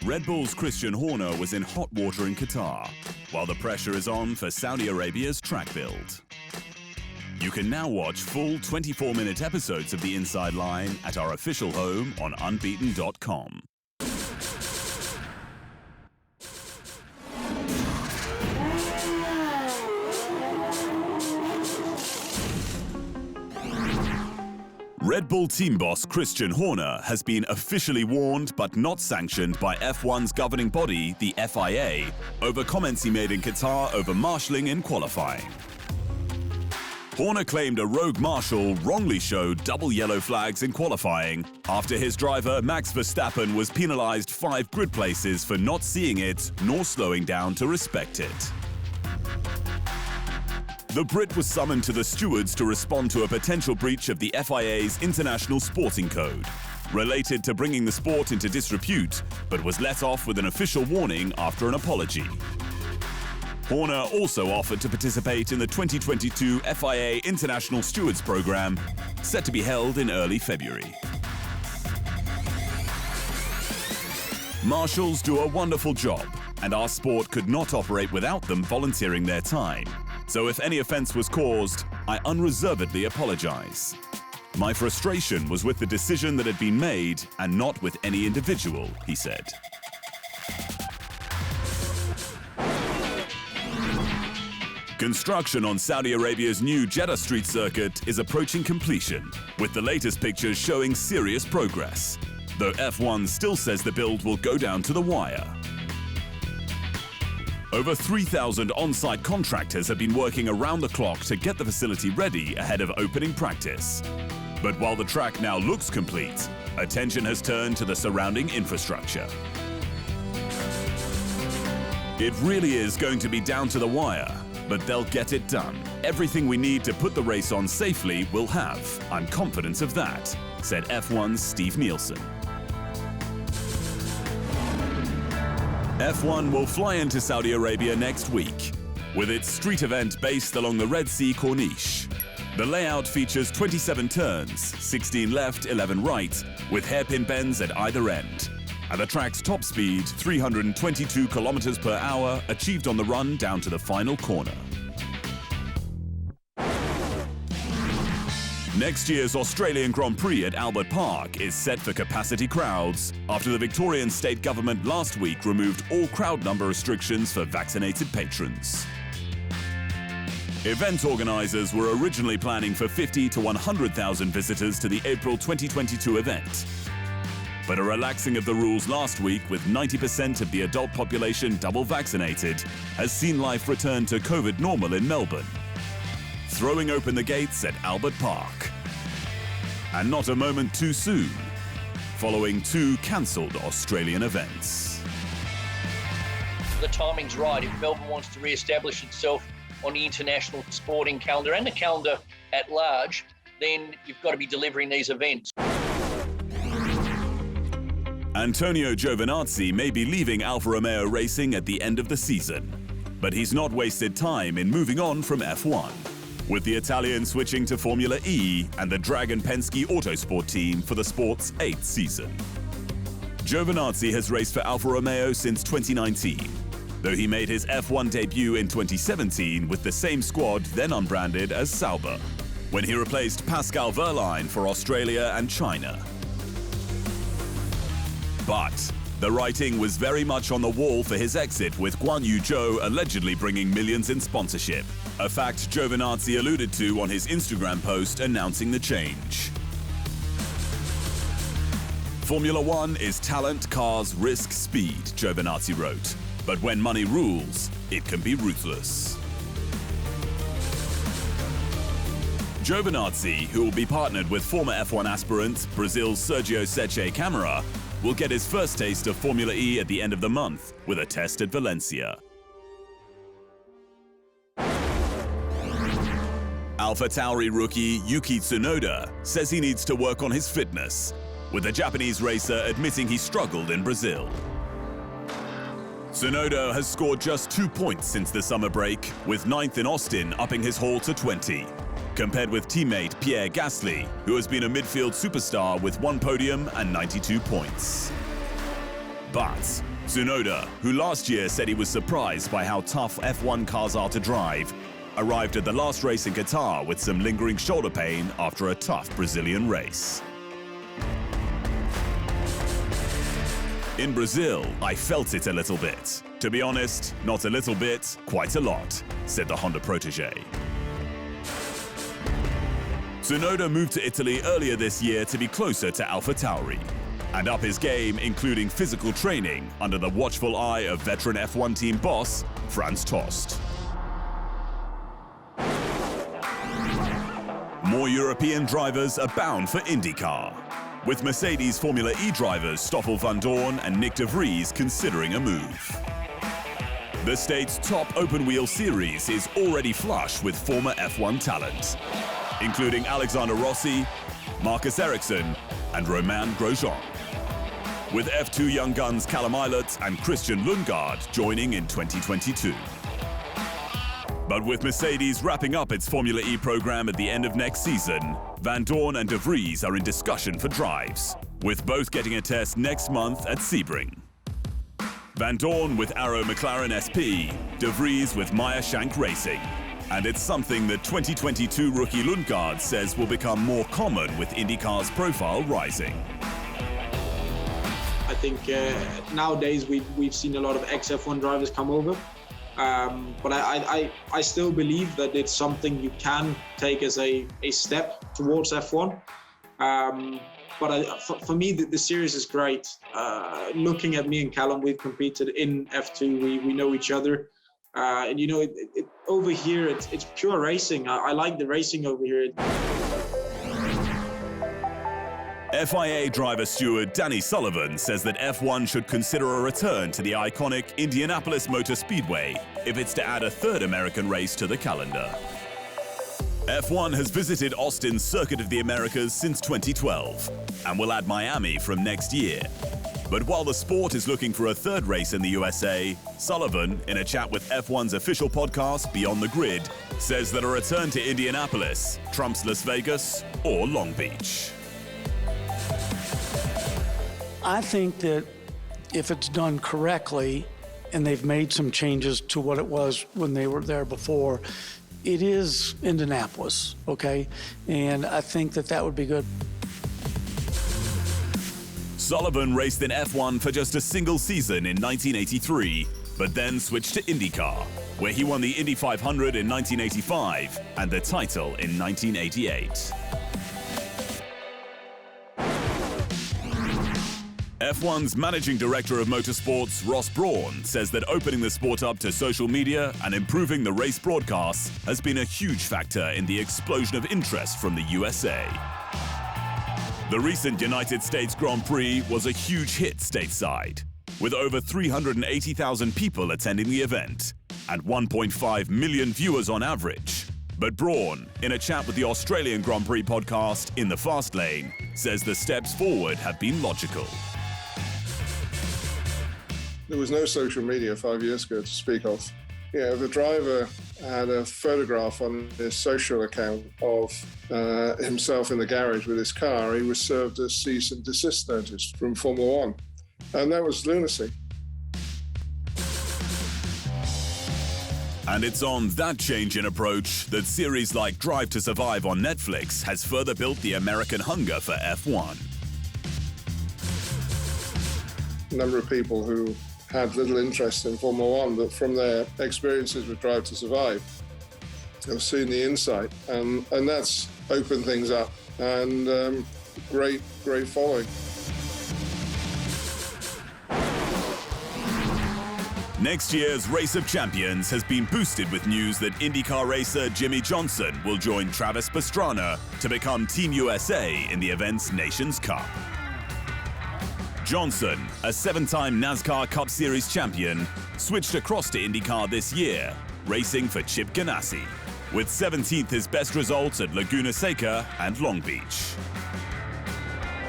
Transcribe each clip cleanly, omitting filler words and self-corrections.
Red Bull's Christian Horner was in hot water in Qatar, while the pressure is on for Saudi Arabia's track build. You can now watch full 24-minute episodes of The Inside Line at our official home on unbeaten.com. Red Bull team boss Christian Horner has been officially warned but not sanctioned by F1's governing body, the FIA, over comments he made in Qatar over marshalling in qualifying. Horner claimed a rogue marshal wrongly showed double yellow flags in qualifying after his driver Max Verstappen was penalized 5 grid places for not seeing it nor slowing down to respect it. The Brit was summoned to the stewards to respond to a potential breach of the FIA's International Sporting Code, related to bringing the sport into disrepute, but was let off with an official warning after an apology. Horner also offered to participate in the 2022 FIA International Stewards Program, set to be held in early February. Marshals do a wonderful job, and our sport could not operate without them volunteering their time. So if any offense was caused, I unreservedly apologize. My frustration was with the decision that had been made and not with any individual, he said. Construction on Saudi Arabia's new Jeddah street circuit is approaching completion, with the latest pictures showing serious progress, though F1 still says the build will go down to the wire. Over 3,000 on-site contractors have been working around the clock to get the facility ready ahead of opening practice. But while the track now looks complete, attention has turned to the surrounding infrastructure. It really is going to be down to the wire, but they'll get it done. Everything we need to put the race on safely we'll have. I'm confident of that, said F1's Steve Nielsen. F1 will fly into Saudi Arabia next week, with its street event based along the Red Sea Corniche. The layout features 27 turns, 16 left, 11 right, with hairpin bends at either end. And the track's top speed, 322 kilometers per hour, achieved on the run down to the final corner. Next year's Australian Grand Prix at Albert Park is set for capacity crowds after the Victorian state government last week removed all crowd number restrictions for vaccinated patrons. Event organisers were originally planning for 50 to 100,000 visitors to the April 2022 event. But a relaxing of the rules last week, with 90% of the adult population double vaccinated, has seen life return to COVID normal in Melbourne, throwing open the gates at Albert Park. And not a moment too soon, following 2 cancelled Australian events. The timing's right. If Melbourne wants to re-establish itself on the international sporting calendar and the calendar at large, then you've got to be delivering these events. Antonio Giovinazzi may be leaving Alfa Romeo Racing at the end of the season, but he's not wasted time in moving on from F1, with the Italian switching to Formula E and the Dragon Penske Autosport team for the sport's 8th season. Giovinazzi has raced for Alfa Romeo since 2019, though he made his F1 debut in 2017 with the same squad then unbranded as Sauber, when he replaced Pascal Wehrlein for Australia and China. But the writing was very much on the wall for his exit, with Guan Yu Zhou allegedly bringing millions in sponsorship, a fact Giovinazzi alluded to on his Instagram post announcing the change. Formula One is talent, cars, risk, speed, Giovinazzi wrote. But when money rules, it can be ruthless. Giovinazzi, who will be partnered with former F1 aspirant Brazil's Sergio Sete Câmara, will get his first taste of Formula E at the end of the month with a test at Valencia. AlphaTauri rookie Yuki Tsunoda says he needs to work on his fitness, with the Japanese racer admitting he struggled in Brazil. Tsunoda has scored just 2 points since the summer break, with 9th in Austin upping his haul to 20, compared with teammate Pierre Gasly, who has been a midfield superstar with 1 podium and 92 points. But Tsunoda, who last year said he was surprised by how tough F1 cars are to drive, arrived at the last race in Qatar with some lingering shoulder pain after a tough Brazilian race. In Brazil, I felt it a little bit. To be honest, not a little bit, quite a lot, said the Honda protege. Tsunoda moved to Italy earlier this year to be closer to AlphaTauri and up his game, including physical training under the watchful eye of veteran F1 team boss Franz Tost. More European drivers are bound for Indycar, with Mercedes Formula E drivers Stoffel van Dorn and Nick de Vries considering a move. The state's top open-wheel series is already flush with former F1 talent, including Alexander Rossi, Marcus Ericsson, and Romain Grosjean, with F2 young guns Callum Ilott and Christian Lundgaard joining in 2022. But with Mercedes wrapping up its Formula E program at the end of next season, Van Dorn and de Vries are in discussion for drives, with both getting a test next month at Sebring. Van Dorn with Arrow McLaren SP, de Vries with Meyer Shank Racing. And it's something that 2022 rookie Lundgaard says will become more common with IndyCar's profile rising. I think nowadays we've seen a lot of ex-F1 drivers come over. But I still believe that it's something you can take as a step towards F1. But for me, the series is great. Looking at me and Callum, we've competed in F2. We know each other. And you know, over here, it's pure racing. I like the racing over here. FIA driver steward Danny Sullivan says that F1 should consider a return to the iconic Indianapolis Motor Speedway if it's to add a third American race to the calendar. F1 has visited Austin's Circuit of the Americas since 2012 and will add Miami from next year. But while the sport is looking for a third race in the USA, Sullivan, in a chat with F1's official podcast, Beyond the Grid, says that a return to Indianapolis trumps Las Vegas or Long Beach. I think that if it's done correctly, and they've made some changes to what it was when they were there before, it is Indianapolis, okay? And I think that would be good. Sullivan raced in F1 for just a single season in 1983, but then switched to IndyCar, where he won the Indy 500 in 1985 and the title in 1988. F1's managing director of motorsports, Ross Brawn, says that opening the sport up to social media and improving the race broadcasts has been a huge factor in the explosion of interest from the USA. The recent United States Grand Prix was a huge hit stateside, with over 380,000 people attending the event and 1.5 million viewers on average. But Brawn, in a chat with the Australian Grand Prix podcast In the Fast Lane, says the steps forward have been logical. There was no social media 5 years ago to speak of. Yeah, the driver had a photograph on his social account of himself in the garage with his car. He was served a cease and desist notice from Formula One. And that was lunacy. And it's on that change in approach that series like Drive to Survive on Netflix has further built the American hunger for F1. A number of people who had little interest in Formula One, but from their experiences with Drive to Survive, have seen the insight, and that's opened things up, and great following. Next year's Race of Champions has been boosted with news that IndyCar racer Jimmy Johnson will join Travis Pastrana to become Team USA in the event's Nations Cup. Johnson, a 7-time NASCAR Cup Series champion, switched across to IndyCar this year, racing for Chip Ganassi, with 17th his best results at Laguna Seca and Long Beach.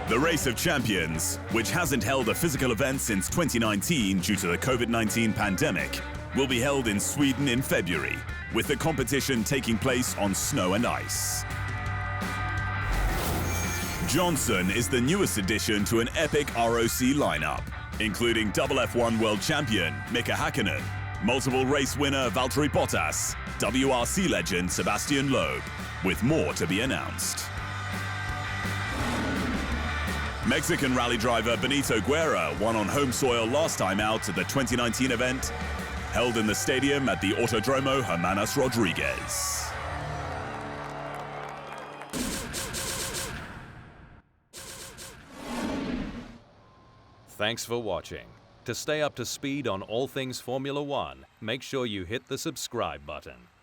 The Race of Champions, which hasn't held a physical event since 2019 due to the COVID-19 pandemic, will be held in Sweden in February, with the competition taking place on snow and ice. Johnson is the newest addition to an epic ROC lineup, including double F1 world champion Mika Häkkinen, multiple race winner Valtteri Bottas, WRC legend Sebastian Loeb, with more to be announced. Mexican rally driver Benito Guerra won on home soil last time out at the 2019 event, held in the stadium at the Autodromo Hermanos Rodriguez. Thanks for watching. To stay up to speed on all things Formula One, make sure you hit the subscribe button.